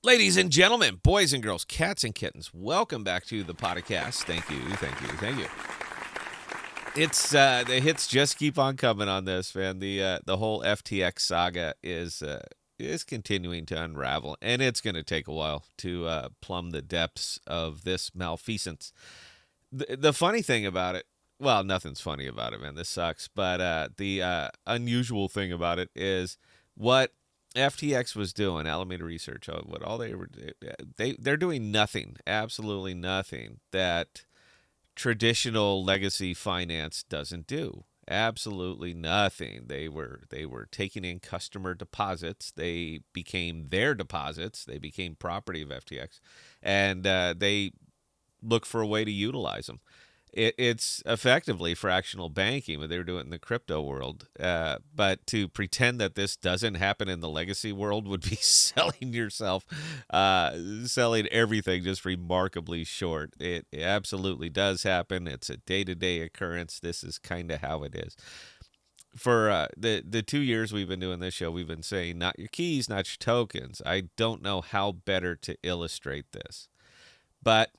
Ladies and gentlemen, boys and girls, cats and kittens, welcome back to the podcast. Thank you. It's the hits just keep on coming on this, man. The whole FTX saga is continuing to unravel, and it's going to take a while to plumb the depths of this malfeasance. The funny thing about it, well, nothing's funny about it, man. This sucks. But the unusual thing about it is what FTX was doing, Alameda Research, what all they were, they're doing nothing, absolutely nothing that traditional legacy finance doesn't do. Absolutely nothing. They were taking in customer deposits. They became their deposits. They became property of FTX, and they look for a way to utilize them. It's effectively fractional banking, but they were doing it in the crypto world. But to pretend that this doesn't happen in the legacy world would be selling yourself, selling everything just remarkably short. It absolutely does happen. It's a day-to-day occurrence. This is kind of how it is. For the 2 years we've been doing this show, we've been saying, not your keys, not your tokens. I don't know how better to illustrate this. But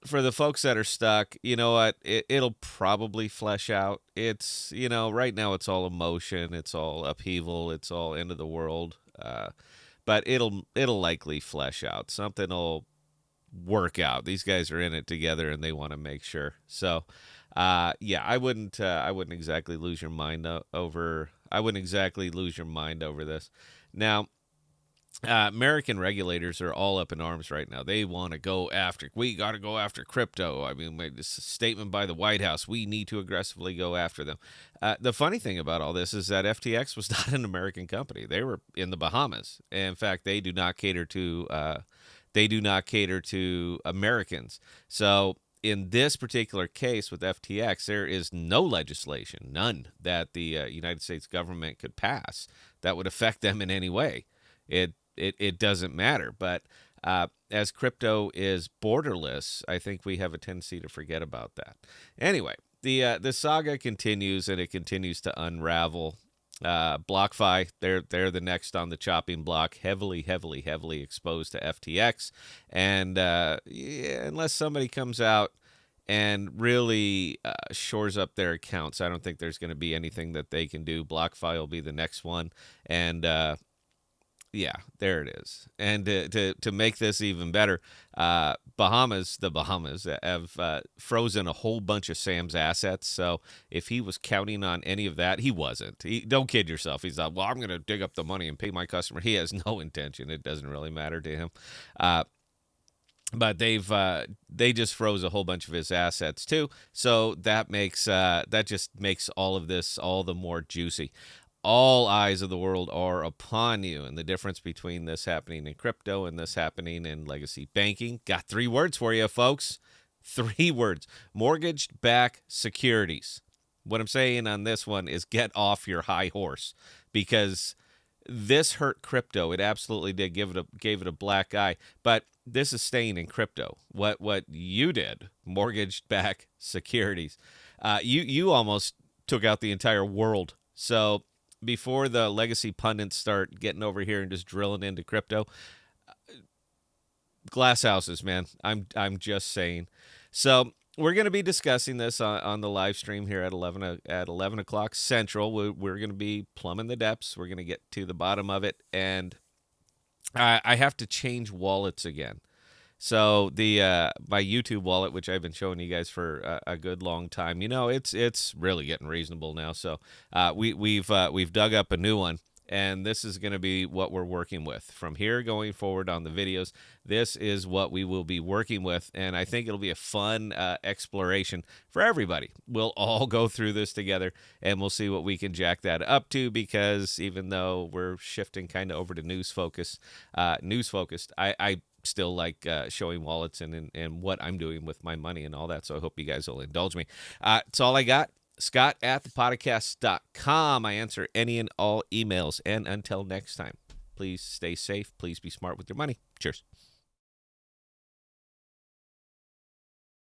for the folks that are stuck, you know what? It'll probably flesh out. It's, right now it's all emotion, it's all upheaval, it's all end of the world. But it'll likely flesh out. Something will work out. These guys are in it together, and they want to make sure. So, yeah, I wouldn't exactly lose your mind over. I wouldn't exactly lose your mind over this. Now, American regulators are all up in arms right now. They want to go after. We got to go after crypto. I mean, this statement by the White House. We need to aggressively go after them. The funny thing about all this is that FTX was not an American company. They were in the Bahamas. In fact, they do not cater to. They do not cater to Americans. So in this particular case with FTX, there is no legislation, none, that the United States government could pass that would affect them in any way. It doesn't matter. But as crypto is borderless, I think we have a tendency to forget about that. Anyway, the saga continues, and it continues to unravel. BlockFi, they're the next on the chopping block, heavily exposed to FTX, and yeah, unless somebody comes out and really shores up their accounts, I don't think there's going to be anything that they can do. BlockFi will be the next one, and yeah, there it is. And to make this even better, the Bahamas have frozen a whole bunch of Sam's assets. So if he was counting on any of that, he wasn't. Don't kid yourself. He's like, well, I'm going to dig up the money and pay my customer. He has no intention. It doesn't really matter to him. But they just froze a whole bunch of his assets too. So that just makes all of this all the more juicy. All eyes of the world are upon you, and the difference between this happening in crypto and this happening in legacy banking. Got 3 words for you, folks. 3 words. Mortgage-backed securities. What I'm saying on this one is get off your high horse, because this hurt crypto. It absolutely did gave it a black eye, but this is staying in crypto. What you did, mortgage-backed securities. You almost took out the entire world. So before the legacy pundits start getting over here and just drilling into crypto, glass houses, man. I'm just saying. So we're going to be discussing this on the live stream here at 11 o'clock Central. We're going to be plumbing the depths. We're going to get to the bottom of it, and I have to change wallets again. So the my YouTube wallet, which I've been showing you guys for a good long time, it's really getting reasonable now. So we've dug up a new one, and this is going to be what we're working with from here going forward on the videos. This is what we will be working with, and I think it'll be a fun exploration for everybody. We'll all go through this together, and we'll see what we can jack that up to, because even though we're shifting kind of over to news focused, I still like showing wallets and what I'm doing with my money and all that. So I hope you guys will indulge me. That's all I got. Scott at ThePodocasts.com. I answer any and all emails. And until next time, please stay safe. Please be smart with your money. Cheers.